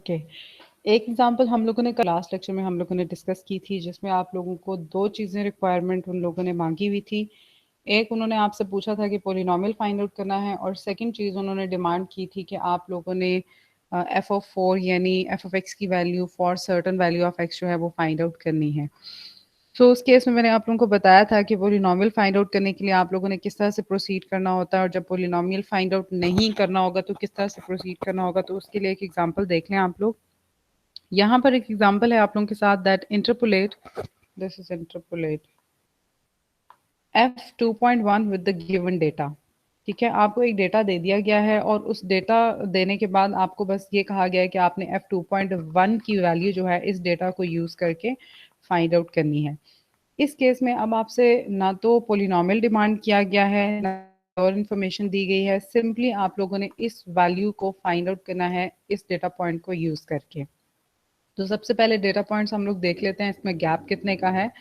Okay, एक example हम लोगों ने लास्ट लेक्चर में हम लोगों ने डिस्कस की थी, जिसमें आप लोगों को दो चीज़ें रिक्वायरमेंट उन लोगों ने मांगी हुई थी। एक उन्होंने आपसे पूछा था कि पोलिनोमियल फाइंड आउट करना है, और सेकंड चीज़ उन्होंने डिमांड की थी कि आप लोगों ने एफ ऑफ 4 यानी एफ ऑफ एक्स की value for certain value of x जो है वो फाइंड आउट करनी है। तो उस केस में मैंने आप लोगों को बताया था कि पोलिनोमियल फाइंड आउट करने के लिए आप लोगों ने किस तरह से प्रोसीड करना होता है, और जब पोलिनोमियल फाइंड आउट नहीं करना होगा तो किस तरह से प्रोसीड करना होगा। तो उसके लिए एक एग्जांपल देख लें आप लोग। यहाँ पर एक एग्जांपल है आप लोगों के साथ, that interpolate, this is interpolate f2.1 with the given data. ठीक है, आपको एक डेटा दे दिया गया है और उस डेटा देने के बाद आपको बस ये कहा गया है कि आपने f2.1 की वैल्यू जो है इस डेटा को यूज करके फाइंड आउट करनी है। इस केस में अब आपसे ना तो पोलिनोमियल डिमांड किया गया है ना और इन्फॉर्मेशन दी गई है, सिंपली आप लोगों ने इस वैल्यू को फाइंड आउट करना है इस डेटा पॉइंट को यूज करके। तो सबसे पहले डेटा पॉइंट्स हम लोग देख लेते हैं, इसमें गैप कितने का है।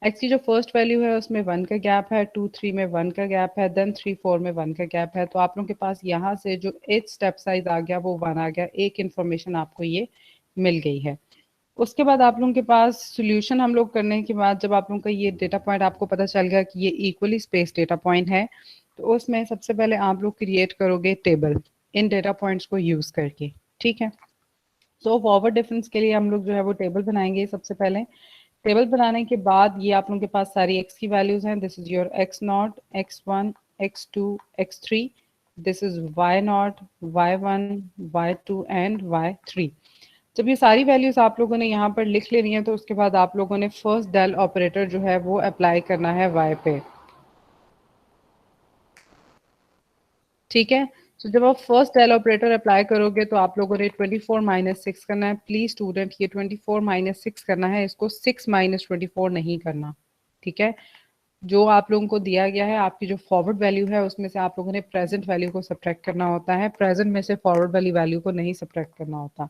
एक्स की जो फर्स्ट वैल्यू है उसमें 1 का गैप है, 2 3 में 1 का गैप है, देन 3 4 में 1 का गैप है। तो आप लोगों के पास यहाँ से जो एज स्टेप साइज आ गया वो 1 आ गया, एक इन्फॉर्मेशन आपको ये मिल गई है। उसके बाद आप लोगों के पास सोल्यूशन हम लोग करने के बाद जब आप लोगों का ये डेटा पॉइंट आपको पता चल गया कि ये इक्वली स्पेस डेटा पॉइंट है, तो उसमें सबसे पहले आप लोग क्रिएट करोगे टेबल इन डेटा पॉइंट्स को यूज करके। ठीक है, सो फॉरवर्ड डिफरेंस के लिए हम लोग जो है वो टेबल बनाएंगे। सबसे पहले टेबल बनाने के बाद ये आप लोगों के पास सारी एक्स की वैल्यूज हैं। This is your x naught, x one, x two, x three. This is y naught, y one, y two and y three. जब ये सारी वैल्यूज आप लोगों ने यहाँ पर लिख लेनी है तो उसके बाद आप लोगों ने फर्स्ट डेल ऑपरेटर जो है वो अप्लाई करना है वाई पे। ठीक है, तो जब आप फर्स्ट डेल ऑपरेटर अप्लाई करोगे तो आप लोगों ने 24 माइनस 6 करना है। प्लीज स्टूडेंट, ये 24 माइनस 6 करना है, इसको 6 माइनस 24 नहीं करना। ठीक है, जो आप लोगों को दिया गया है आपकी जो फॉरवर्ड वैल्यू है उसमें से आप लोगों ने प्रेजेंट वैल्यू को सब्ट्रैक्ट करना होता है, प्रेजेंट में से फॉरवर्ड वाली वैल्यू को नहीं सब्ट्रैक्ट करना होता।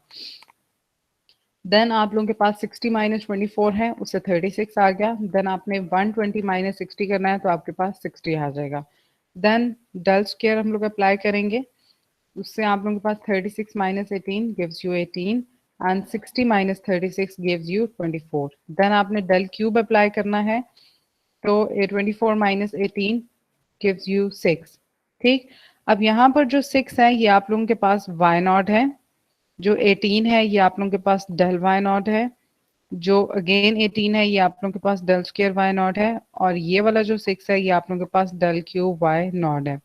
देन आप लोगों के पास 60 माइनस 24 है, उससे 36 आ गया। देन आपने 120 माइनस 60 करना है तो आपके पास 60 आ जाएगा। देन डेल स्क्वायर हम लोग अप्लाई करेंगे, उससे आप लोगों के पास 36 minus 18 gives you 18 and 60 minus 36 gives you 24। Then आपने डेल क्यूब अप्लाई करना है, तो 24 माइनस 18 गिव्स यू 6। ठीक, अब यहाँ पर जो 6 है ये आप लोगों के पास वाई नॉट है, जो 18 है ये आप लोगों के पास डेल वाई नॉट है, जो अगेन 18 है ये आप लोगों के पास डेल स्क्वायर वाई नॉट है, और ये वाला जो 6 है ये आप लोगों के पास डेल क्यूब वाई नॉट है।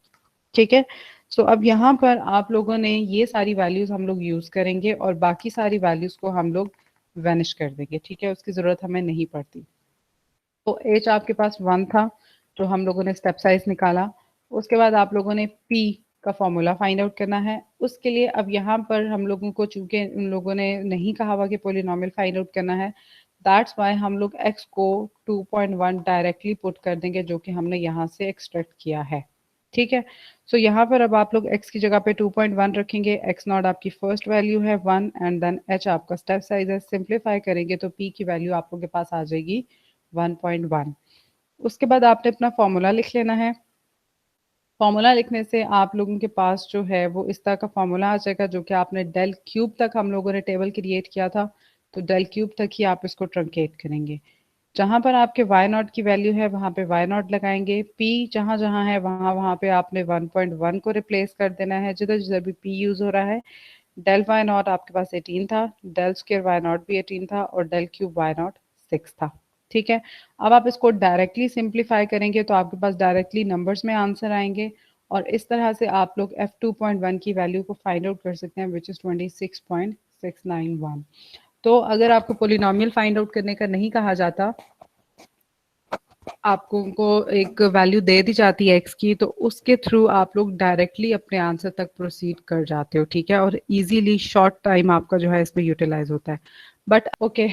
ठीक है, सो अब यहाँ पर आप लोगों ने ये सारी वैल्यूज हम लोग यूज करेंगे और बाकी सारी वैल्यूज को हम लोग वैनिश कर देंगे। ठीक है, उसकी जरूरत हमें नहीं पड़ती। तो एच आपके पास 1 था, तो हम लोगों ने स्टेप साइज निकाला। उसके बाद आप लोगों ने पी का फॉर्मूला फाइंड आउट करना है। उसके लिए अब यहाँ पर हम लोगों को चूंकि उन लोगों ने नहीं कहा हुआ कि पोलिनोमियल फाइंड आउट करना है, दैट्स वाई हम लोग x को 2.1 डायरेक्टली पुट कर देंगे, जो कि हमने यहाँ से एक्सट्रैक्ट किया है। ठीक है, सो यहाँ पर अब आप लोग x की जगह पे 2.1 रखेंगे, x नॉट आपकी फर्स्ट वैल्यू है 1 एंड देन h आपका स्टेप साइज है। सिंप्लीफाई करेंगे तो p की वैल्यू आप लोगों के पास आ जाएगी 1.1। उसके बाद आपने अपना फॉर्मूला लिख लेना है। फॉर्मूला लिखने से आप लोगों के पास जो है वो इस तरह का फॉर्मूला आ जाएगा, जो कि आपने डेल क्यूब तक हम लोगों ने टेबल क्रिएट किया था, तो डेल क्यूब तक ही आप इसको ट्रंकेट करेंगे। जहां पर आपके वाई नॉट की वैल्यू है वहां पे वाई नॉट लगाएंगे, पी जहां जहां है वहां वहां पे आपने 1.1 को रिप्लेस कर देना है जिधर जिधर भी पी यूज हो रहा है। डेल वाई नॉट आपके पास 18 था, डेल स्क्वायर वाई नॉट भी 18 था, और डेल क्यूब वाई नॉट 6 था। ठीक है, अब आप इसको डायरेक्टली सिंप्लीफाई करेंगे तो आपके पास डायरेक्टली नंबर्स में आंसर आएंगे, और इस तरह से आप लोग f2.1 की वैल्यू को फाइंड आउट कर सकते हैं, विच इज 26.691। तो अगर आपको पोलिनोमियल फाइंड आउट करने का नहीं कहा जाता, आपको उनको एक वैल्यू दे दी जाती है एक्स की, तो उसके थ्रू आप लोग डायरेक्टली अपने आंसर तक प्रोसीड कर जाते हो। ठीक है, और इजीली शॉर्ट टाइम आपका जो है इसमें यूटिलाइज होता है। बट ओके,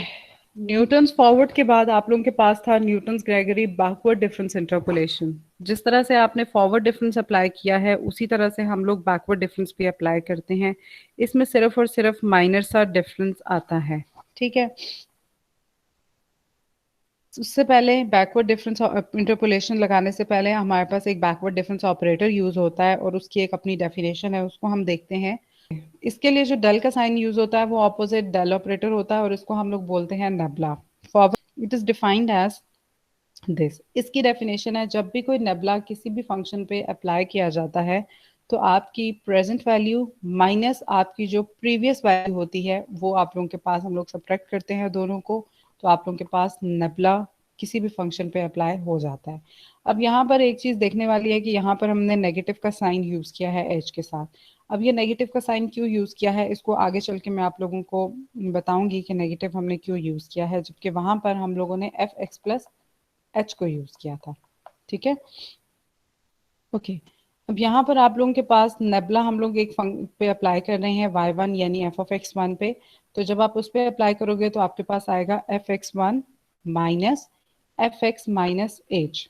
न्यूटन्स फॉरवर्ड के बाद आप लोगों के पास था Newton's Gregory backward difference interpolation. जिस तरह से आपने फॉरवर्ड डिफरेंस अप्लाई किया है उसी तरह से हम लोग बैकवर्ड डिफरेंस भी अप्लाई करते हैं। इसमें सिर्फ और सिर्फ माइनर सा डिफरेंस आता है। ठीक है, उससे पहले बैकवर्ड डिफरेंस इंटरपोलेशन लगाने से पहले हमारे पास एक बैकवर्ड डिफरेंस ऑपरेटर यूज होता है और उसकी एक अपनी डेफिनेशन है, उसको हम देखते हैं। इसके लिए जो डेल का साइन यूज होता है वो ऑपोजिट डेल ऑपरेटर होता है और इसको हम लोग बोलते हैं nabla. Forward it is defined as this. इसकी डेफिनेशन है, जब भी कोई नेबुला किसी भी फंक्शन पे अप्लाई किया जाता है तो आपकी प्रेजेंट वैल्यू माइनस आपकी जो प्रीवियस वैल्यू होती है वो आप लोगों के पास, हम लोग सब्ट्रैक्ट करते हैं दोनों को, तो आप लोगों के पास नेबुला किसी भी फंक्शन पे अप्लाई हो जाता है। अब यहाँ पर एक चीज देखने वाली है कि यहाँ पर हमने नेगेटिव का साइन यूज किया है एच के साथ। अब ये नेगेटिव का साइन क्यों यूज किया है, इसको आगे चल के मैं आप लोगों को बताऊंगी कि नेगेटिव हमने क्यों यूज किया है, जबकि वहां पर हम लोगों ने एफ एक्स प्लस एच को यूज किया था। ठीक है, ओके। अब यहाँ पर आप लोगों के पास नेबुला हम लोग एक पे अप्लाई कर रहे हैं y1 यानी एफ ऑफ एक्स वन पे। तो जब आप उस पे अप्लाई करोगे तो आपके पास आएगा F x one minus F x minus H.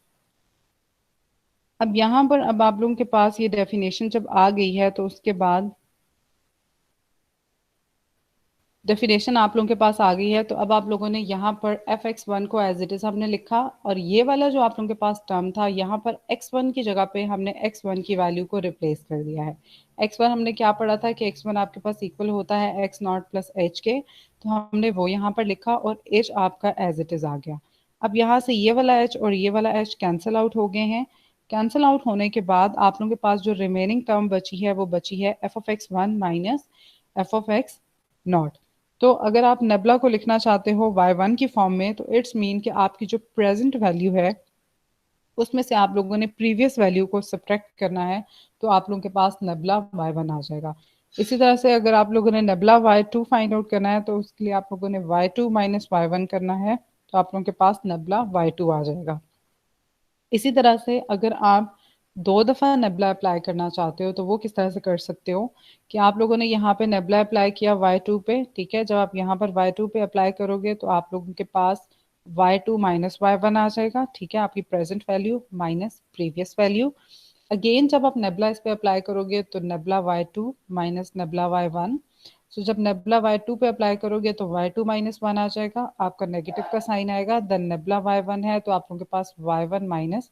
अब यहाँ पर अब आप लोगों के पास ये डेफिनेशन जब आ गई है तो उसके बाद डेफिनेशन आप लोगों के पास आ गई है, तो अब आप लोगों ने यहाँ पर एफ एक्स वन को एज इट इज हमने लिखा, और ये वाला जो आप लोगों के पास टर्म था यहाँ पर एक्स वन की जगह पे हमने एक्स वन की वैल्यू को रिप्लेस कर दिया है। एक्स वन हमने क्या पढ़ा था कि एक्स वन आपके पास इक्वल होता है एक्स नॉट प्लस एच के, तो हमने वो यहाँ पर लिखा और एच आपका एज इट इज आ गया। अब यहाँ से ये वाला एच और ये वाला एच कैंसिल आउट हो गए हैं। कैंसिल आउट होने के बाद आप लोगों के पास जो रिमेनिंग टर्म बची है वो बची है F of x one minus F of x not. तो अगर आप नेबुला को लिखना चाहते हो y1 की फॉर्म में, तो इट्स मीन कि आपकी जो प्रेजेंट वैल्यू है उसमें से आप लोगों ने प्रीवियस वैल्यू को सब्ट्रैक्ट करना है, तो आप लोगों के पास नेबुला y1 आ जाएगा। इसी तरह से अगर आप लोगों ने नेबुला y2 फाइंड आउट करना है तो उसके लिए आप लोगों ने y2 माइनस y1 करना है, तो आप लोगों के पास नेबुला y2 आ जाएगा। इसी तरह से अगर आप दो दफा नेबुला अप्लाई करना चाहते हो तो वो किस तरह से कर सकते हो कि आप लोगों ने यहाँ पे नेबुला अप्लाई किया y2 पे, ठीक है। जब आप यहाँ पर y2 पे अप्लाई करोगे तो आप लोगों के पास y2 माइनस y1 आ जाएगा, ठीक है, आपकी present value minus previous value. Again जब आप नेबुला इस पे अप्लाई करोगे तो nebula y2 minus nebula y1। सो जब नेबुला y2 पे अप्लाई करोगे तो y2 माइनस वन आ जाएगा, आपका नेगेटिव का साइन आएगा, देन नेबुला y1 है तो आप लोगों के पास y1 माइनस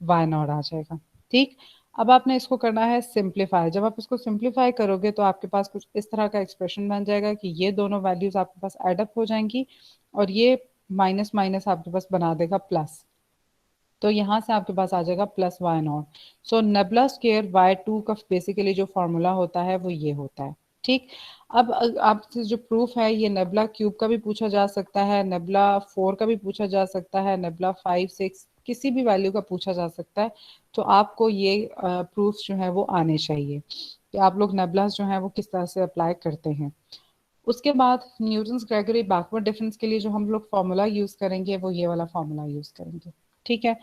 y नॉट आ जाएगा। ठीक, अब आपने इसको करना है सिंप्लीफाई। जब आप इसको सिंप्लीफाई करोगे तो आपके पास कुछ इस तरह का एक्सप्रेशन बन जाएगा कि ये दोनों वैल्यूज आपके पास एड अप हो जाएंगी और ये माइनस माइनस आपके पास बना देगा प्लस, तो यहाँ से आपके पास आ जाएगा plus y naught. So nabla square y two का बेसिकली जो फॉर्मूला होता है वो ये होता है। ठीक, अब आपसे जो प्रूफ है ये नेबुला क्यूब का भी पूछा जा सकता है, नेबुला फोर का भी पूछा जा सकता है, नेबुला फाइव सिक्स किसी भी वैल्यू का पूछा जा सकता है। तो आपको ये प्रूफ जो है वो आने चाहिए कि आप लोग नेबुलास जो है वो किस तरह से अप्लाई करते हैं। उसके बाद न्यूटन्स ग्रेगरी बैकवर्ड डिफरेंस के लिए जो हम लोग फॉर्मूला यूज करेंगे वो ये वाला फॉर्मूला यूज करेंगे। ठीक है,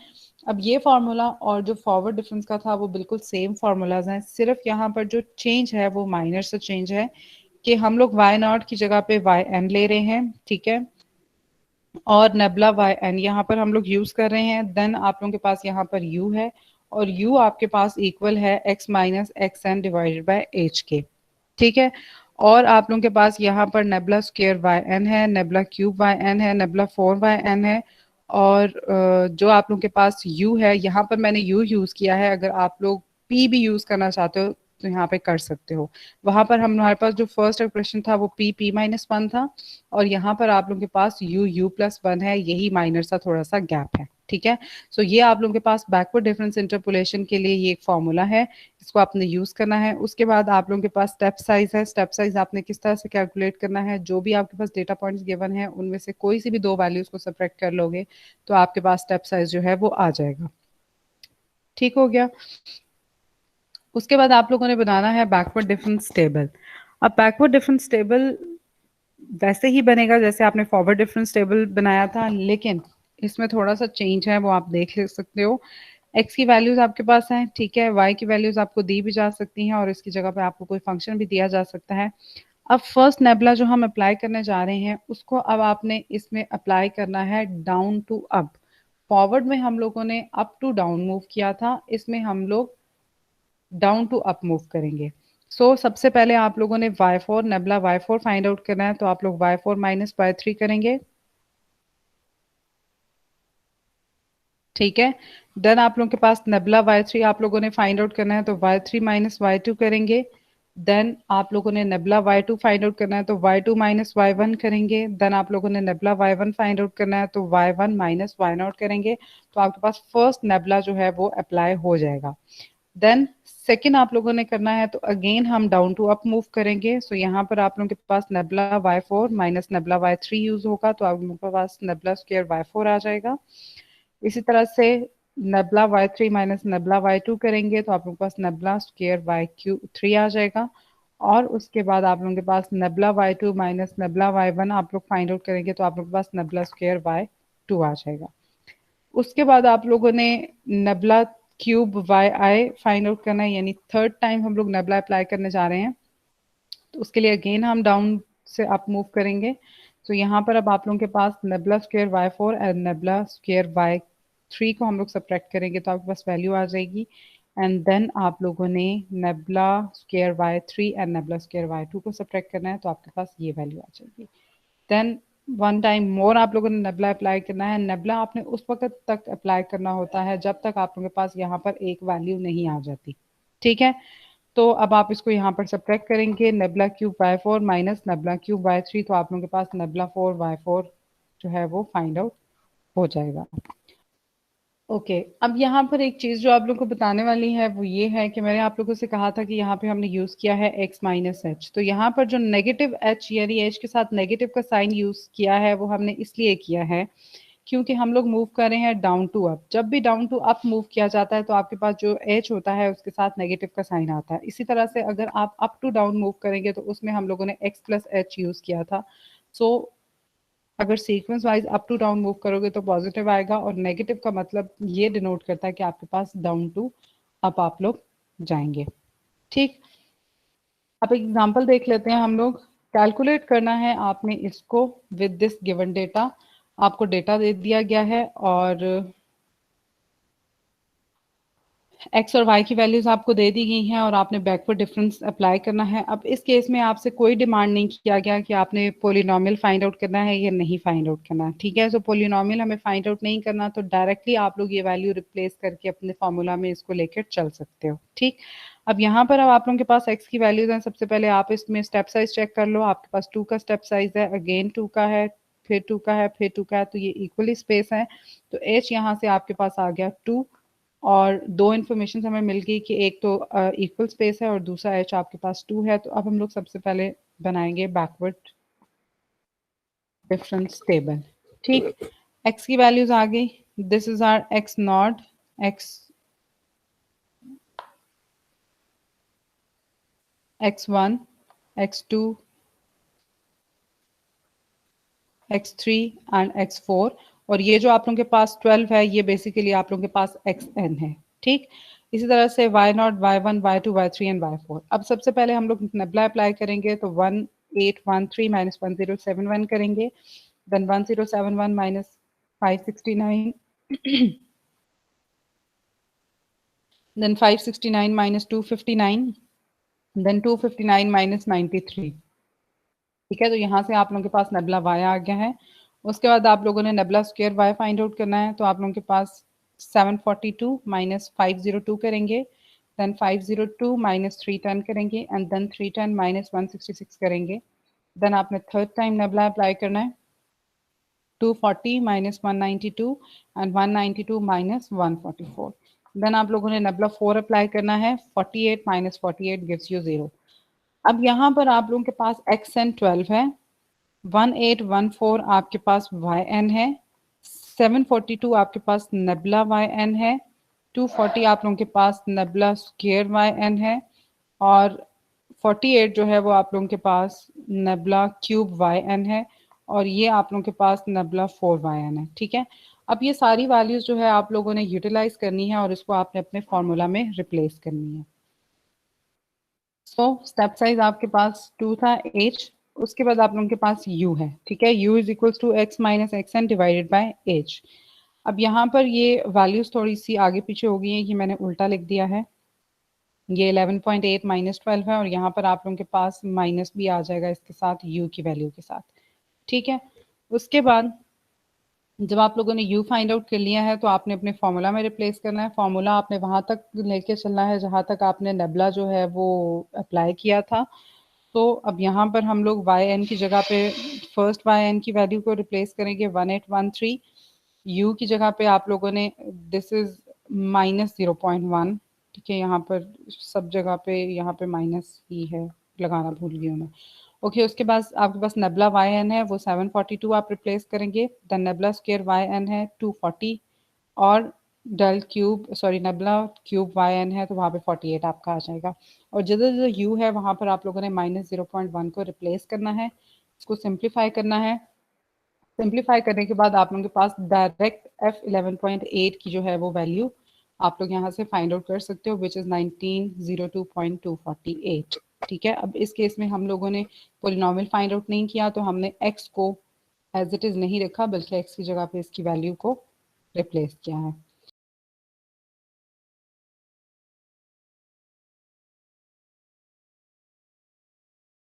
अब ये फार्मूला और जो फॉरवर्ड डिफरेंस का था वो बिल्कुल सेम फार्मूलाज हैं, सिर्फ यहाँ पर जो चेंज है वो माइनर से चेंज है कि हम लोग वाई नॉट की जगह पे वाई एन ले रहे हैं, ठीक है, और नेबुला वाई एन यहाँ पर हम लोग यूज कर रहे हैं। देन आप लोगों के पास यहाँ पर यू है और यू आपके पास इक्वल है x minus x n divided by h के, ठीक है। और आप लोगों के पास यहाँ पर नेबुला स्क्वायर वाई एन है, नेबुला क्यूब वाई एन है, नेबुला फोर वाई एन है, और जो आप लोगों के पास u है यहाँ पर मैंने u यूज किया है। अगर आप लोग p भी यूज करना चाहते हो तो यहाँ पे कर सकते हो। वहां पर हमारे पास जो फर्स्ट एक्सप्रेशन था वो p माइनस वन था, और यहाँ पर आप लोगों के पास u प्लस वन है, यही माइनर सा थोड़ा सा गैप है, ठीक है। सो ये आप लोगों के पास बैकवर्ड डिफरेंस इंटरपोलेशन के लिए ये एक फॉर्मूला है, इसको आपने यूज करना है। उसके बाद आप लोगों के पास स्टेप साइज है, स्टेप साइज आपने किस तरह से कैलकुलेट करना है, जो भी आपके पास डेटा पॉइंट्स गिवन है उनमें से कोई सी भी दो वैल्यूज को सब्ट्रैक्ट कर लोगे तो आपके पास स्टेप साइज जो है वो आ जाएगा। ठीक हो गया। उसके बाद आप लोगों ने बनाना है बैकवर्ड डिफरेंस टेबल। अब बैकवर्ड डिफरेंस टेबल वैसे ही बनेगा जैसे आपने फॉरवर्ड डिफरेंस टेबल बनाया था, लेकिन इसमें थोड़ा सा चेंज है, वो आप देख ले सकते हो। एक्स की वैल्यूज आपके पास हैं, ठीक है, वाई की वैल्यूज आपको दी भी जा सकती हैं और इसकी जगह पे आपको कोई फंक्शन भी दिया जा सकता है। अब फर्स्ट नेबुला जो हम अप्लाई करने जा रहे हैं उसको अब आपने इसमें अप्लाई करना है डाउन टू अप। फॉरवर्ड में हम लोगों ने अप टू डाउन मूव किया था, इसमें हम लोग डाउन टू अप मूव करेंगे। सबसे पहले आप लोगों ने y4 nebula y4 find out करना है, तो आप लोग y4 माइनस y3 करेंगे, ठीक है। देन आप लोगों के पास नेबुला y3 आप लोगों ने फाइंड आउट करना है, तो y3 माइनस y2 करेंगे। देन आप लोगों ने नेबुला y2 फाइंड आउट करना है तो y2 माइनस y1 करेंगे। देन आप लोगों ने नेबुला y1 फाइंड आउट करना है तो y1 माइनस y0 करेंगे। तो आपके पास फर्स्ट नेबुला जो है वो अप्लाई हो जाएगा। देन सेकेंड आप लोगों ने करना है तो अगेन हम डाउन टू अप मूव करेंगे। सो यहाँ पर आप लोगों के पास nebula y4 minus nebula y3 use होगा तो आप लोगों के पास नेबुला स्क्वायर y4 आ जाएगा। इसी तरह से nebula y3 minus nebula y2 करेंगे तो आप लोगों के पास नेबुला स्क्वायर y3 आ जाएगा। और उसके बाद आप लोगों के पास nebula y2 minus nebula y1 आप लोग फाइंड आउट करेंगे तो आप लोगों के पास नेबुला स्क्वायर y2 आ जाएगा। उसके बाद आप लोगों ने nabla cube y I find out करना है, यानी थर्ड टाइम हम लोग नेबुला अप्लाई करने जा रहे हैं। तो उसके लिए अगेन हम डाउन से अप मूव करेंगे। तो यहाँ पर अब आप लोगों के पास nebula square y4 and nebula square y3 को हम लोग सब्ट्रैक्ट करेंगे तो आपके पास वैल्यू आ जाएगी। एंड देन आप लोगों ने nebula square y3 and nebula square y2 को सब्ट्रैक्ट करना है तो आपके पास ये वैल्यू आ जाएगी। देन वन टाइम मोर आप लोगों ने नेबुला अप्लाई करना है। नेबुला आपने उस वक्त तक अप्लाई करना होता है जब तक आप लोगों के पास यहाँ पर एक वैल्यू नहीं आ जाती। ठीक है, तो अब आप इसको यहाँ पर सब्ट्रैक्ट करेंगे nebula cube y4 minus nebula cube y3 तो आप लोगों के पास नेबुला 4 y4 जो है वो फाइंड आउट हो जाएगा। ओके अब यहाँ पर एक चीज जो आप लोगों को बताने वाली है वो ये है कि मैंने आप लोगों से कहा था कि यहाँ पे हमने यूज किया है x माइनस एच। तो यहाँ पर जो नेगेटिव h यानी h के साथ नेगेटिव का साइन यूज किया है वो हमने इसलिए किया है क्योंकि हम लोग मूव कर रहे हैं डाउन टू अप। जब भी डाउन टू अप मूव किया जाता है तो आपके पास जो h होता है उसके साथ नेगेटिव का साइन आता है। इसी तरह से अगर आप अप टू डाउन मूव करेंगे तो उसमें हम लोगों ने x प्लस एच यूज किया था। सो अगर sequence wise up to down move करोगे तो पॉजिटिव आएगा और नेगेटिव का मतलब ये डिनोट करता है कि आपके पास डाउन टू अप आप लोग जाएंगे। ठीक, अब एग्जांपल देख लेते हैं हम लोग। कैलकुलेट करना है आपने इसको विद दिस गिवन डेटा। आपको डेटा दे दिया गया है और एक्स और वाई की वैल्यूज आपको दे दी गई हैं और आपने बैकवर्ड डिफरेंस अप्लाई करना है। अब इस केस में आपसे कोई डिमांड नहीं किया गया कि आपने पोलिनोमियल फाइंड आउट करना है या नहीं फाइंड आउट करना है। ठीक है, सो पोलिनोमियल हमें फाइंड आउट नहीं करना तो डायरेक्टली आप लोग ये वैल्यू रिप्लेस करके अपने फॉर्मूला में इसको लेकर चल सकते हो। ठीक, अब यहाँ पर अब आप लोगों के पास एक्स की वैल्यूज हैं। सबसे पहले आप इसमें स्टेप साइज चेक कर लो। आपके पास 2 का स्टेप साइज है, अगेन 2 का है, फिर 2 का है, फिर 2 का है, तो ये इक्वली स्पेस है। तो एच यहाँ से आपके पास आ गया 2 और दो इन्फॉर्मेशन हमें मिल गई कि एक तो इक्वल स्पेस है और दूसरा एच आपके पास 2 है। तो अब हम लोग सबसे पहले बनाएंगे बैकवर्ड डिफरेंस टेबल। ठीक, एक्स की वैल्यूज आ गई। This is our x naught, x1, x2, x3 and x4 और ये जो आप लोगों के पास 12 है ये बेसिकली आप लोगों के पास xn है। ठीक, इसी तरह से y0, y1, y2, y3 and y4। अब सबसे पहले हम लोग नेबुला अप्लाई करेंगे तो 1813 माइनस 1071 करेंगे। Then 1071 minus 569 then 569 minus 259 then 259 minus 93। ठीक है, तो यहाँ से आप लोगों के पास नेबुला y आ गया है। उसके बाद आप लोगों ने nebula square y find out करना है तो आप लोगों के पास 742 माइनस 502 करेंगे। देन 502 माइनस 310 करेंगे एंड देन 310 माइनस 166 करेंगे। देन आपने थर्ड टाइम नेबुला अप्लाई करना है 240 माइनस 192 एंड 192 माइनस 144। देन आप लोगों ने नेबुला 4 अप्लाई करना है 48 माइनस 48 गिव्स यू 0। अब यहाँ पर आप लोगों के पास एक्स एन 12 है, 1814 आपके पास वाई एन है, 742 आपके पास नेबुला वाई एन है, 240 आप लोगों के पास नेबुला स्क्वायर वाई एन है और 48 जो है वो आप लोगों के पास नेबुला क्यूब वाई एन है और ये आप लोगों के पास नेबुला 4 वाई एन है। ठीक है, अब ये सारी वैल्यूज जो है आप लोगों ने यूटिलाइज करनी है और इसको आपने अपने फॉर्मूला में रिप्लेस करनी है। सो स्टेप साइज आपके पास 2 था h, उसके बाद आप लोगों के पास u है। ठीक है, u is equals to x minus x n divided by h। अब यहाँ पर ये वैल्यूज थोड़ी सी आगे पीछे हो गई हैं, ये मैंने उल्टा लिख दिया है। ये 11.8 माइनस 12 है और यहाँ पर आप लोगों के पास माइनस भी आ जाएगा इसके साथ u की वैल्यू के साथ। ठीक है, उसके बाद जब आप लोगों ने u फाइंड आउट कर लिया है तो आपने अपने फॉर्मूला में रिप्लेस करना है। फॉर्मूला आपने वहां तक लेके चलना है जहां तक आपने नेबुला जो है वो अप्लाई किया था। तो अब यहाँ पर हम लोग वाई एन की जगह पे फर्स्ट वाई एन की वैल्यू को रिप्लेस करेंगे 1813। यू की जगह पे आप लोगों ने दिस इज -0.1। ठीक है, यहाँ पर सब जगह पे यहाँ पे माइनस ही है, लगाना भूल गई हूँ मैं। ओके, उसके बाद आपके पास नेबुला वाई एन है वो 742 आप रिप्लेस करेंगे। The nabla square y n है 240 और del cube sorry nabla cube y n है तो वहाँ पे 48 आपका आ जाएगा। और जिधर जिधर यू है वहाँ पर आप लोगों ने -0.1 को रिप्लेस करना है, इसको सिंप्लीफाई करना है। सिंप्लीफाई करने के बाद आप लोगों के पास डायरेक्ट f11.8 की जो है वो वैल्यू आप लोग यहाँ से फाइंड आउट कर सकते हो विच इज 1902.248। ठीक है, अब इस केस में हम लोगों ने पोलिनोमियल फाइंड आउट नहीं किया तो हमने x को एज इट इज नहीं रखा बल्कि x की जगह पे इसकी वैल्यू को रिप्लेस किया है।